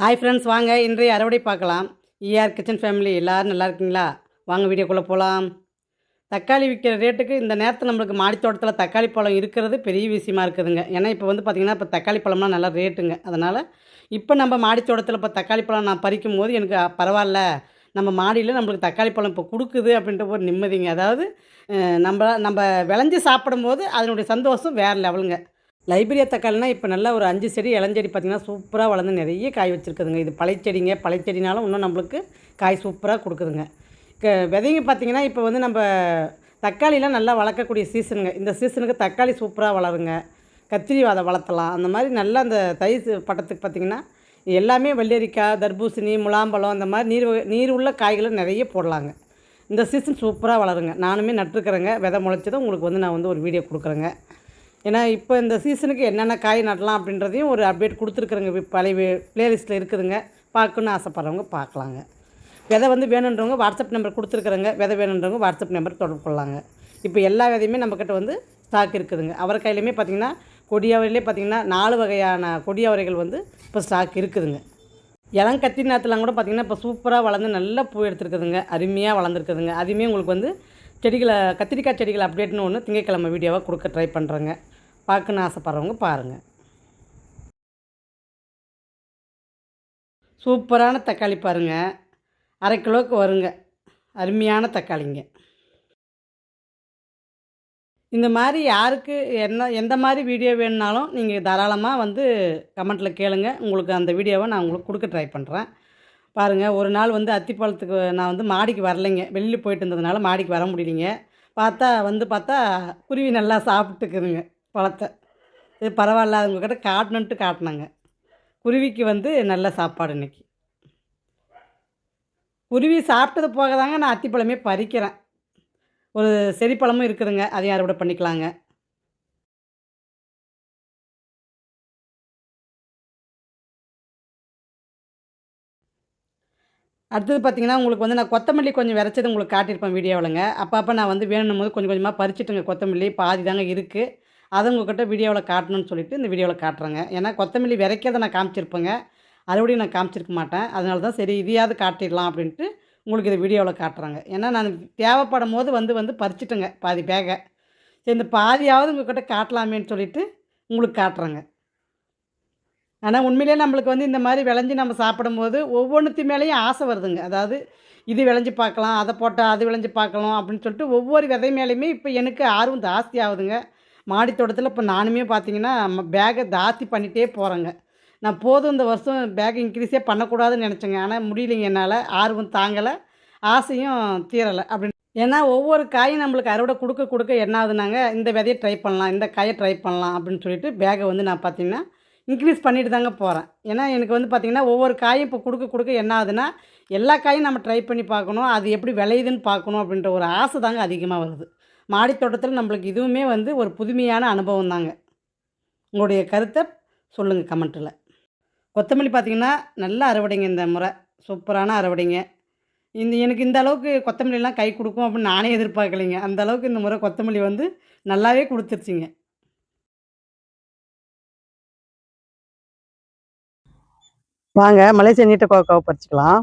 Hi friends, வாங்க இன்றைய அறுவடை பார்க்கலாம். ஈஆர் கிச்சன் ஃபேமிலி எல்லோரும் நல்லா இருக்கீங்களா? வாங்க வீடியோக்குள்ளே போகலாம். தக்காளி விற்கிற ரேட்டுக்கு இந்த நேரத்தில் நம்மளுக்கு மாடித்தோட்டத்தில் தக்காளி பழம் இருக்கிறது பெரிய விஷயமா இருக்குதுங்க. ஏன்னா இப்போ வந்து பார்த்திங்கன்னா இப்போ தக்காளி பழம்லாம் நல்லா ரேட்டுங்க. அதனால் இப்போ நம்ம மாடித்தோட்டத்தில் இப்போ தக்காளி பழம் நான் பறிக்கும் போது எனக்கு பரவாயில்ல, நம்ம மாடியில் நம்மளுக்கு தக்காளி பழம் இப்போ கொடுக்குது அப்படின்ற ஒரு நிம்மதிங்க. அதாவது நம்ம விளைஞ்சி சாப்பிடும்போது அதனுடைய சந்தோஷம் வேறு லெவலுங்க. லைப்ரரியா தக்காளினா இப்போ நல்லா ஒரு 5 செடி இளஞ்செடி பார்த்திங்கன்னா சூப்பராக வளர்ந்து நிறைய காய் வச்சுருக்குதுங்க. இது பழைச்செடிங்க, பழைச்செடினாலும் இன்னும் நம்மளுக்கு காய் சூப்பராக கொடுக்குதுங்க. விதைங்க பார்த்திங்கன்னா இப்போ வந்து நம்ம தக்காளிலாம் நல்லா வளர்க்கக்கூடிய சீசனுங்க. இந்த சீசனுக்கு தக்காளி சூப்பராக வளருங்க. கத்திரி அதை வளர்த்தலாம். அந்த மாதிரி நல்லா அந்த பட்டத்துக்கு பார்த்திங்கன்னா எல்லாமே வெள்ளரிக்காய், தர்பூசணி, முலாம்பழம் அந்த மாதிரி நீர் உள்ள காய்களை நிறைய போடலாங்க. இந்த சீசன் சூப்பராக வளருங்க. நானுமே நட்டுருக்குறேங்க. விதை முளைச்சதும் உங்களுக்கு வந்து நான் வந்து ஒரு வீடியோ கொடுக்குறேங்க. ஏன்னா இப்போ இந்த சீசனுக்கு என்னென்ன காய் நடலாம் அப்படின்றதையும் ஒரு அப்டேட் கொடுத்துருக்குறேங்க. பழைய ப்ளேலிஸ்ட்டில் இருக்குதுங்க. பார்க்கணுன்னு ஆசைப்பட்றவங்க பார்க்கலாங்க. விதை வந்து வேணுன்றவங்க வாட்ஸ்அப் நம்பர் கொடுத்துருக்குறேங்க. விதை வேணுன்றவங்க வாட்ஸ்அப் நம்பர் தொடர்பு கொள்ளலாங்க. இப்போ எல்லா விதையுமே நம்மக்கிட்ட வந்து ஸ்டாக் இருக்குதுங்க. அவரைக்காயிலையுமே பார்த்திங்கன்னா கொடியவரையிலே பார்த்திங்கன்னா 4 வகையான கொடியவரைகள் வந்து இப்போ ஸ்டாக் இருக்குதுங்க. கத்தி நேரத்துலாம் கூட பார்த்திங்கன்னா இப்போ சூப்பராக வளர்ந்து நல்லா பூ எடுத்துருக்குதுங்க. அருமையாக வளர்ந்துருக்குதுங்க. அதுவுமே உங்களுக்கு வந்து கத்திரிக்காய் செடிகளை அப்டேட்னு ஒன்று திங்கட்கிழமை வீடியோவாக கொடுக்க ட்ரை பண்ணுறேங்க. பார்க்கணுன்னு ஆசைப்பட்றவங்க பாருங்கள். சூப்பரான தக்காளி பாருங்கள். 1/2 கிலோவுக்கு வருங்க. அருமையான தக்காளிங்க. இந்த மாதிரி யாருக்கு எந்த மாதிரி வீடியோ வேணுனாலும் நீங்கள் தாராளமாக வந்து கமெண்ட்டில் கேளுங்க. உங்களுக்கு அந்த வீடியோவை நான் உங்களுக்கு கொடுக்க ட்ரை பண்ணுறேன். பாருங்கள், ஒரு நாள் வந்து அத்திப்பழத்துக்கு நான் வந்து மாடிக்கு வரலைங்க. வெளியில் போயிட்டு இருந்ததுனால மாடிக்கு வர முடியலைங்க. பார்த்தா குருவி நல்லா சாப்பிட்டுக்குதுங்க பழத்தை. இது பரவாயில்ல, அவங்கக்கிட்ட காட்டணுன்ட்டு காட்டினாங்க. குருவிக்கு வந்து நல்ல சாப்பாடு இன்றைக்கி. குருவி சாப்பிட்டது போக தாங்க நான் அத்திப்பழமே பறிக்கிறேன். ஒரு செடிப்பழமும் இருக்குதுங்க, அதையும் அறுவடை பண்ணிக்கலாங்க. அடுத்தது பார்த்திங்கன்னா உங்களுக்கு வந்து நான் கொத்தமல்லி கொஞ்சம் விரைச்சது உங்களுக்கு காட்டியிருப்பேன் வீடியோவிலங்க. அப்பப்போ நான் வந்து வேணும்னும் போது கொஞ்சம் கொஞ்சமாக பறிச்சுட்டுங்க. கொத்தமல்லி பாதி தாங்க இருக்குது. அதை உங்கள்கிட்ட வீடியோவில் காட்டணும்னு சொல்லிவிட்டு இந்த வீடியோவில் காட்டுறேங்க. ஏன்னா கொத்தமல்லி விரைக்கிறத நான் காமிச்சிருப்பேங்க, அதோடய நான் காமிச்சிருக்க மாட்டேன். அதனால தான் சரி இதையாவது காட்டிடலாம் அப்படின்ட்டு உங்களுக்கு இதை வீடியோவில் காட்டுறேங்க. ஏன்னா நான் தேவைப்படும் போது வந்து பறிச்சுட்டுங்க பாதி பேகை. சரி இந்த பாதியாவது உங்கள்கிட்ட காட்டலாமேன்னு சொல்லிவிட்டு உங்களுக்கு காட்டுறேங்க. ஆனால் உண்மையிலேயே நம்மளுக்கு வந்து இந்த மாதிரி விளைஞ்சி நம்ம சாப்பிடும்போது ஒவ்வொன்றுத்து மேலேயும் ஆசை வருதுங்க. அதாவது இது விளைஞ்சி பார்க்கலாம், அதை போட்டால் அது விளைஞ்சி பார்க்கலாம் அப்படின்னு சொல்லிட்டு ஒவ்வொரு விதை மேலேயுமே இப்போ எனக்கு ஆர்வம் ஜாஸ்தி ஆகுதுங்க. மாடி தோட்டத்தில் இப்போ நானுமே பார்த்தீங்கன்னா பேக்கை ஜாஸ்தி பண்ணிகிட்டே போகிறேங்க. நான் போதும் இந்த வருஷம் பேக் இன்க்ரீஸே பண்ணக்கூடாதுன்னு நினச்சேங்க. ஆனால் முடியலைங்க என்னால். ஆர்வம் தாங்கலை, ஆசையும் தீரலை அப்படின்னு. ஏன்னா ஒவ்வொரு காயும் நம்மளுக்கு அறுவடை கொடுக்க என்ன ஆகுதுனாங்க, இந்த விதையை ட்ரை பண்ணலாம், இந்த காயை ட்ரை பண்ணலாம் அப்படின்னு சொல்லிட்டு பேக்கை வந்து நான் பார்த்திங்கன்னா இன்க்ரீஸ் பண்ணிட்டு தாங்க போகிறேன். ஏன்னா எனக்கு வந்து பார்த்திங்கன்னா ஒவ்வொரு காயும் இப்போ கொடுக்க என்ன ஆகுதுன்னா எல்லா காயும் நம்ம ட்ரை பண்ணி பார்க்கணும், அது எப்படி விளையுதுன்னு பார்க்கணும் அப்படின்ற ஒரு ஆசை தாங்க அதிகமாக வருது. மாடித்தோட்டத்தில் நம்மளுக்கு இதுவுமே வந்து ஒரு புதுமையான அனுபவம் தாங்க. உங்களுடைய கருத்தை சொல்லுங்கள் கமெண்ட்டில். கொத்தமல்லி பார்த்திங்கன்னா நல்ல அறுவடைங்க இந்த முறை. சூப்பரான அறுவடைங்க. எனக்கு இந்த அளவுக்கு கொத்தமல்லிலாம் கை கொடுக்கும் அப்படின்னு நானே எதிர்பார்க்கலைங்க. அந்த அளவுக்கு இந்த முறை கொத்தமல்லி வந்து நல்லாவே கொடுத்துருச்சிங்க. வாங்க மலேசியா நீட்ட கோக்காவை பறிச்சிக்கலாம்.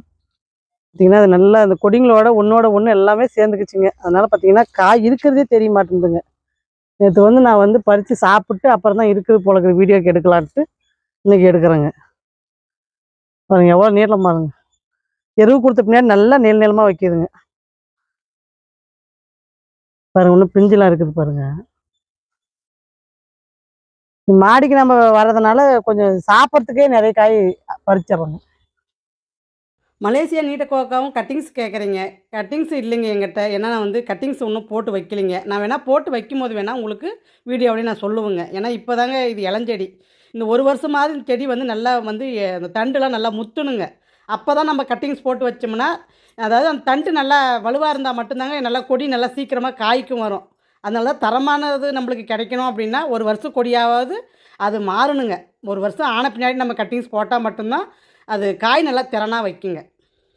பார்த்திங்கன்னா அது நல்லா அந்த கொடிங்களோட ஒன்று எல்லாமே சேர்ந்துக்குச்சிங்க. அதனால் பார்த்திங்கன்னா காய் இருக்கிறதே தெரிய மாட்டேங்குதுங்க. நேற்று வந்து நான் வந்து பறித்து சாப்பிட்டு அப்புறம் தான் இருக்குது போல வீடியோக்கு எடுக்கலான்ட்டு இன்றைக்கி எடுக்கிறேங்க. பாருங்க எவ்வளோ நீளமாக பாருங்க. எருவு கொடுத்த பின்னாடி நல்லா நீளமாக வைக்கிதுங்க. பாருங்க இன்னும் பிஞ்சுலாம் இருக்குது பாருங்கள். மாடிக்கு நம்ம வர்றதுனால கொஞ்சம் சாப்பிட்றதுக்கே நிறைய காய் பறிச்சிடுறோங்க. மலேசியா நீட்ட கோக்காவும் கட்டிங்ஸ் கேட்குறீங்க. கட்டிங்ஸ் இல்லைங்க என்கிட்ட. ஏன்னா நான் வந்து கட்டிங்ஸ் ஒன்றும் போட்டு வைக்கலைங்க. நான் வேணால் போட்டு வைக்கும்போது வேணால் உங்களுக்கு வீடியோவிலே நான் சொல்லுவேங்க. ஏன்னா இப்போ தாங்க இது இளஞ்செடி. இந்த ஒரு வருஷமாவது இந்த செடி வந்து நல்லா வந்து அந்த தண்டுலாம் நல்லா முத்தணுங்க. அப்போ தான் நம்ம கட்டிங்ஸ் போட்டு வச்சோம்னா, அதாவது அந்த தண்டு நல்லா வலுவாக இருந்தால் மட்டும்தாங்க நல்லா கொடி நல்லா சீக்கிரமாக காய்க்கும் வரும். அதனால தான் தரமானது நம்மளுக்கு கிடைக்கணும் அப்படின்னா ஒரு வருஷம் கொடியாவது அது மாறணுங்க. ஒரு வருஷம் ஆன பின்னாடி நம்ம கட்டிங்ஸ் போட்டால் மட்டும்தான் அது காய் நல்லா திறனாக வைக்குங்க.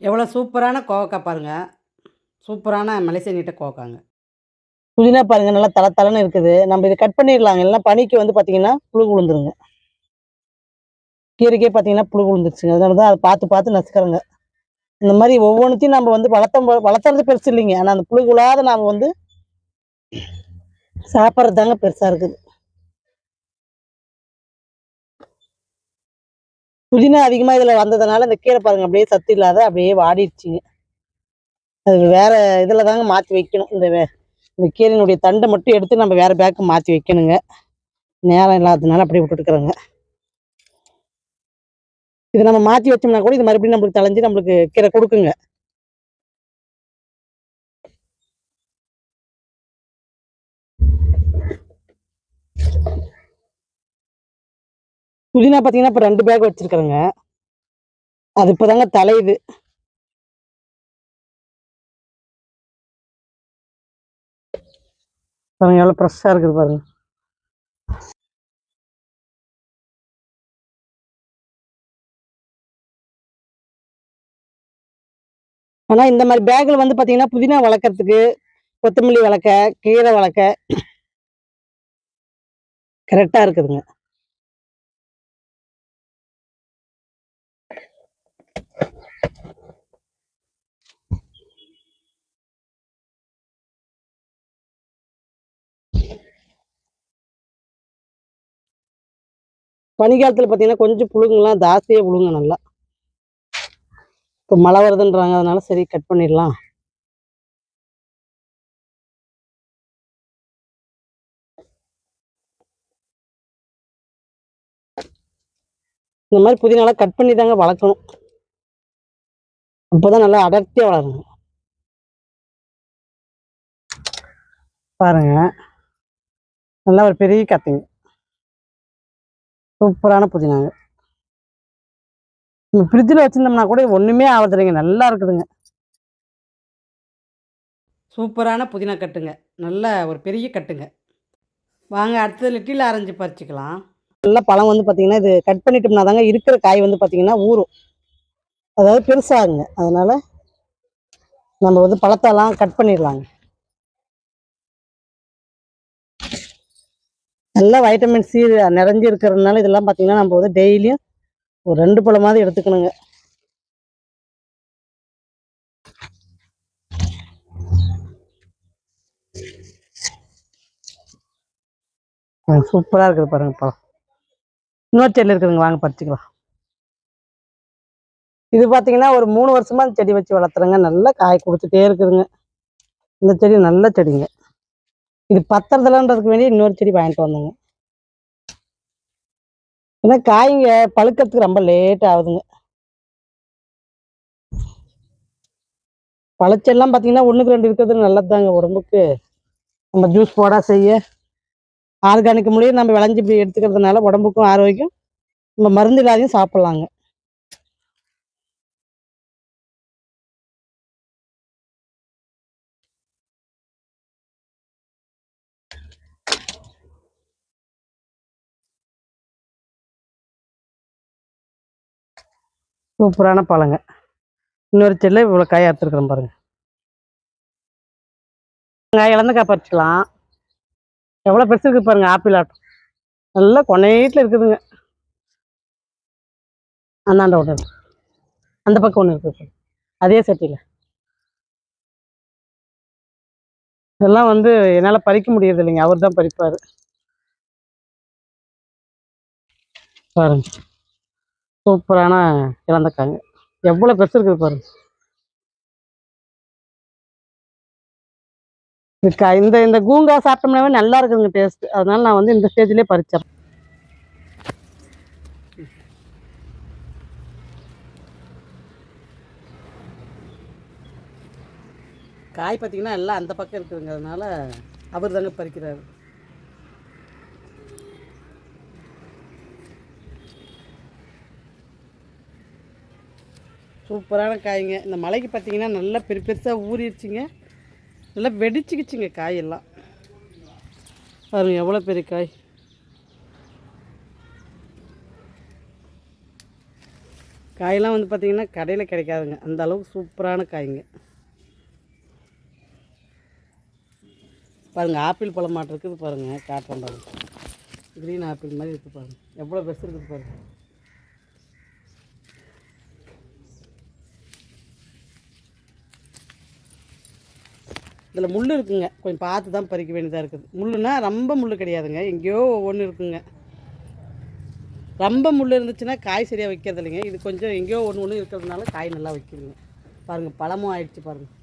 எவ்வளோ சூப்பரான கோவக்காய் பாருங்கள். சூப்பரான மலேசியா நீட்ட கோவக்காங்க. புதினா பாருங்கள் நல்லா தளன்னு இருக்குது. நம்ம இதை கட் பண்ணிடலாங்க. இல்லைன்னா பனிக்கு வந்து பார்த்திங்கன்னா புழு விழுந்துருங்க. கீரைக்கே பார்த்தீங்கன்னா புழு விழுந்துருச்சுங்க. அதனால தான் அதை பார்த்து பார்த்து நசுக்கிறேங்க. இந்த மாதிரி ஒவ்வொன்றுத்தையும் நம்ம வந்து வளர்த்துறது பெருசு இல்லைங்க. ஆனால் அந்த புழுகுலாத நாம் வந்து சாப்பிட்றது தாங்க பெருசாக இருக்குது. புதினா அதிகமாக இதில் வந்ததுனால இந்த கீரை பாருங்க அப்படியே சத்து இல்லாத அப்படியே வாடிடுச்சுங்க. அது வேற இதில் தாங்க மாற்றி வைக்கணும். இந்த கீரையினுடைய தண்டை மட்டும் எடுத்து நம்ம வேற பேக்கு மாற்றி வைக்கணுங்க. நேரம் இல்லாததுனால அப்படியே விட்டுட்டுக்கிறோங்க. இதை நம்ம மாற்றி வச்சோம்னா கூட இது மறுபடியும் நம்மளுக்கு தளைஞ்சு நம்மளுக்கு கீரை கொடுக்குங்க. புதினா பார்த்தீங்கன்னா இப்போ 2 பேக் வச்சிருக்கிறேங்க. அது இப்போதாங்க தலையுது. பாருங்க எவ்வளோ ஃப்ரெஷ்ஷாக இருக்குது பாருங்க. ஆனால் இந்த மாதிரி பேக்கில் வந்து பார்த்தீங்கன்னா புதினா வளர்க்குறதுக்கு, கொத்தமல்லி வளர்க்க, கீரை வளர்க்க கரெக்டாக இருக்குதுங்க. பனிக்காலத்தில் பார்த்தீங்கன்னா கொஞ்சம் புழுங்கெல்லாம் ஜாஸ்தியாக புழுங்க நல்லா. இப்போ மழை வருதுன்றாங்க, அதனால சரி கட் பண்ணிடலாம். இந்த மாதிரி புதினாலாம் கட் பண்ணி தாங்க வளர்க்கணும். அப்போதான் நல்லா அடர்த்தியாக வளருங்க. பாருங்க நல்லா ஒரு பெரிய கத்திங்க, சூப்பரான புதினாங்க. நம்ம ஃப்ரிட்ஜில் வச்சுருந்தோம்னா கூட ஒன்றுமே ஆகுதுங்க, நல்லா இருக்குதுங்க. சூப்பரான புதினா கட்டுங்க, நல்ல ஒரு பெரிய கட்டுங்க. வாங்க அடுத்தது லிட்டில் ஆரஞ்சு பறிச்சுக்கலாம். நல்ல பழம் வந்து பார்த்தீங்கன்னா இது கட் பண்ணிட்டோம்னா தாங்க இருக்கிற காய் வந்து பார்த்தீங்கன்னா ஊறும், அதாவது பெருசாகுங்க. அதனால நம்ம வந்து பழத்தெல்லாம் கட் பண்ணிடலாங்க. நல்லா வைட்டமின் சி நிறைஞ்சு இருக்கிறதுனால இதெல்லாம் பார்த்தீங்கன்னா நம்ம வந்து டெய்லியும் ஒரு 2 பழமாவது எடுத்துக்கணுங்க. சூப்பராக இருக்குது பாருங்க பழம். இன்னொரு செடி இருக்குதுங்க, வாங்க பறிச்சுக்கலாம். இது பார்த்தீங்கன்னா ஒரு 3 வருஷமா அந்த செடி வச்சு வளர்த்துறேங்க, நல்லா காய் கொடுத்துட்டே இருக்குதுங்க. இந்த செடி நல்ல செடிங்க. இது பத்திரத்துலன்றதுக்கு வேண்டி இன்னொரு செடி வாங்கிட்டு வந்தேங்க. ஏன்னா காய்ங்க பழுக்கிறதுக்கு ரொம்ப லேட் ஆகுதுங்க. பழச்செல்லாம் பார்த்தீங்கன்னா 1க்கு 2 இருக்கிறது நல்லது தாங்க உடம்புக்கு. நம்ம ஜூஸ் போடா செய்ய ஆர்கானிக் முறையும் நம்ம விளைஞ்சி இப்படி எடுத்துக்கிறதுனால உடம்புக்கும் ஆரோக்கியம். நம்ம மருந்து இல்லாதையும் சாப்பிட்லாங்க. சூப்பரான பழங்க. இன்னொரு செல்ல இவ்வளோ காய் அறுத்துருக்குறோம் பாருங்க. இழந்த காய் பறிச்சுக்கலாம். எவ்வளோ பெருசு இருக்குது பாருங்க, ஆப்பிள் ஆட்டம் நல்லா கொனையீட்டில் இருக்குதுங்க. அந்தாண்ட ஒன்று இருக்கு, அந்த பக்கம் ஒன்று இருக்குது, அதே சட்டியில். இதெல்லாம் வந்து என்னால் பறிக்க முடியறது இல்லைங்க, அவர் தான் பறிப்பார். பாருங்க சூப்பரான இழந்தக்காங்க, எவ்வளோ பெருசு இருக்குது பாருங்க. இந்த இந்த கூங்கா சாப்பிட்டோம்னாவே நல்லா இருக்குதுங்க டேஸ்ட். அதனால நான் வந்து இந்த ஸ்டேஜ்லேயே பறிச்சேன். காய் பார்த்தீங்கன்னா எல்லாம் அந்த பக்கம் இருக்குதுங்க, அதனால அவர் தாங்க பறிக்கிறாரு. சூப்பரான காய்ங்க. இந்த மலைக்கு பார்த்தீங்கன்னா நல்லா பெருசாக ஊறிடுச்சிங்க, நல்லா வெடிச்சுக்கிச்சுங்க காயெல்லாம். பாருங்க எவ்வளோ பெரிய காய். காயெல்லாம் வந்து பார்த்திங்கன்னா கடையில் கிடைக்காதுங்க, அந்த அளவுக்கு சூப்பரான காய்ங்க. பாருங்கள் ஆப்பிள் பழம் மாட்டு இருக்குது பாருங்கள், காட்டுறேன் பாருங்கள். க்ரீன் ஆப்பிள் மாதிரி இருக்குது பாருங்கள், எவ்வளோ பெருசு இருக்குது பாருங்கள். இதில் முள் இருக்குங்க, கொஞ்சம் பார்த்து தான் பறிக்க வேண்டியதாக இருக்குது. முள்ளுனா ரொம்ப முள் கிடையாதுங்க, எங்கேயோ ஒவ்வொன்று இருக்குங்க. ரொம்ப முள் இருந்துச்சுன்னா காய் சரியாக வைக்கிறது இல்லைங்க. இது கொஞ்சம் எங்கேயோ ஒன்று ஒன்று இருக்கிறதுனால காய் நல்லா வைக்குதுங்க. பாருங்கள், பழமும் ஆயிடுச்சு பாருங்கள்.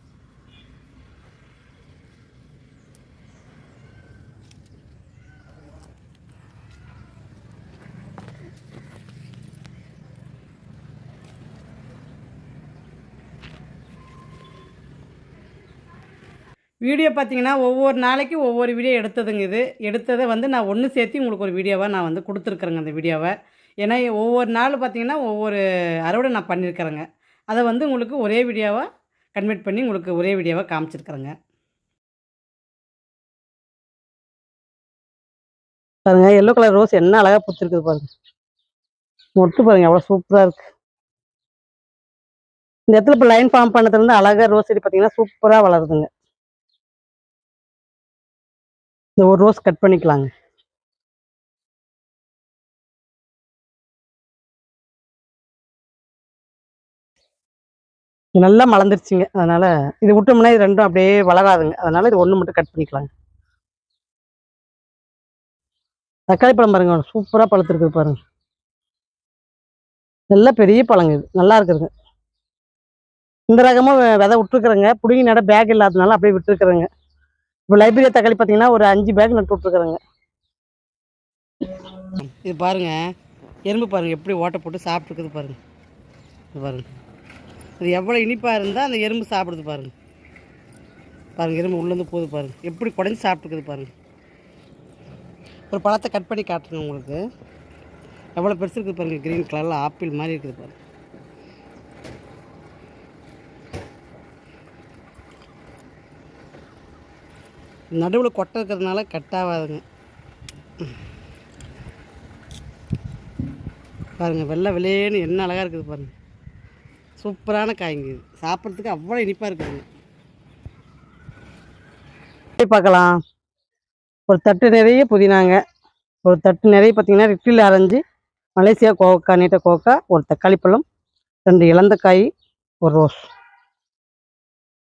வீடியோ பார்த்தீங்கன்னா ஒவ்வொரு நாளைக்கு ஒவ்வொரு வீடியோ எடுத்ததுங்க. இது எடுத்ததை வந்து நான் ஒன்று சேர்த்து உங்களுக்கு ஒரு வீடியோவாக நான் வந்து கொடுத்துருக்குறேங்க அந்த வீடியோவை. ஏன்னா ஒவ்வொரு நாள் பார்த்தீங்கன்னா ஒவ்வொரு அறுவடை நான் பண்ணியிருக்கிறேங்க. அதை வந்து உங்களுக்கு ஒரே வீடியோவாக கன்வெர்ட் பண்ணி உங்களுக்கு ஒரே வீடியோவாக காமிச்சிருக்கிறேங்க. பாருங்க, எல்லோ கலர் ரோஸ் என்ன அழகாக பூத்திருக்குது பாருங்க. மொட்டு பாருங்க எவ்வளோ சூப்பராக இருக்குது. இந்த இடத்துல இப்போ லைன் ஃபார்ம் பண்ணதுலேருந்து அழகாக ரோஸ் செடி பார்த்தீங்கன்னா சூப்பராக வளருதுங்க. இந்த ஒரு ரோஸ் கட் பண்ணிக்கலாங்க. இது நல்லா மலர்ந்துருச்சுங்க. அதனால் இது விட்டோம்னா இது ரெண்டும் அப்படியே வளராதுங்க. அதனால் இது ஒன்று மட்டும் கட் பண்ணிக்கலாங்க. தக்காளி பழம் பாருங்க, சூப்பராக பழுத்துருக்குது பாருங்க. நல்ல பெரிய பழங்க, இது நல்லா இருக்குதுங்க. இந்த ரகமும் விதை விட்டுருக்குறேங்க. பிடுங்கி நட பேக் இல்லாததுனால அப்படியே விட்டுருக்குறேங்க. இப்போ லைப்ரரி தக்காளி பார்த்தீங்கன்னா ஒரு 5 பேக் நட்டு விட்ருக்குறேங்க. இது பாருங்கள், எறும்பு பாருங்கள் எப்படி ஓட்டை போட்டு சாப்பிட்ருக்குது பாருங்கள். இது பாருங்கள், அது எவ்வளோ இனிப்பாக இருந்தால் அந்த எறும்பு சாப்பிடுது பாருங்கள். பாருங்கள், எறும்பு உள்ளேருந்து போகுது பாருங்கள், எப்படி குடஞ்சி சாப்பிட்டுக்குது பாருங்கள். ஒரு பழத்தை கட் பண்ணி காட்டுறேங்க உங்களுக்கு. எவ்வளோ பெருசு இருக்குது பாருங்கள், க்ரீன் கலரில் ஆப்பிள் மாதிரி இருக்குது பாருங்கள். நடுவில் கொட்டை இருக்கிறதுனால கட் ஆகாதுங்க. பாருங்கள், வெள்ளை வெளியேன்னு என்ன அழகாக இருக்குது பாருங்கள். சூப்பரான காய்ங்க, இது சாப்பிட்றதுக்கு அவ்வளோ இனிப்பாக இருக்குதுங்க. பார்க்கலாம். ஒரு தட்டு நிறைய புதினாங்க, ஒரு தட்டு நிறைய பார்த்தீங்கன்னா ரிட்டில் ஆரஞ்சு, மலேசியா கோவக்காய், நீட்ட கோவக்காய், ஒரு தக்காளி பழம், 2 இலந்தக்காய், ஒரு ரோஸ்.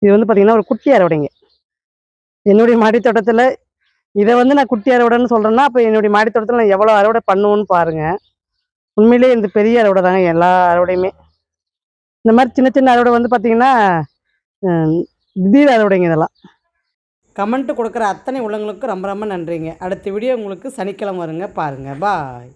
இது வந்து பார்த்திங்கன்னா ஒரு குட்டி அறுவடைங்க. என்னுடைய மாடி தோட்டத்தில் இதை வந்து நான் குட்டி அறுவடைன்னு சொல்கிறேன்னா, அப்போ என்னுடைய மாடி தோட்டத்தில் நான் எவ்வளோ அறுவடை பண்ணுவேன்னு பாருங்கள். உண்மையிலேயே இந்த பெரிய அறுவடை தாங்க, எல்லா அறுவடையுமே. இந்த மாதிரி சின்ன சின்ன அறுவடை வந்து பார்த்திங்கன்னா திடீர் அறுவடைங்க இதெல்லாம். கமெண்ட்டு கொடுக்குற அத்தனை உள்ளவங்களுக்கும் ரொம்ப ரொம்ப நன்றிங்க. அடுத்த வீடியோ உங்களுக்கு சனிக்கிழமை வருங்க, பாருங்கள். பாய்.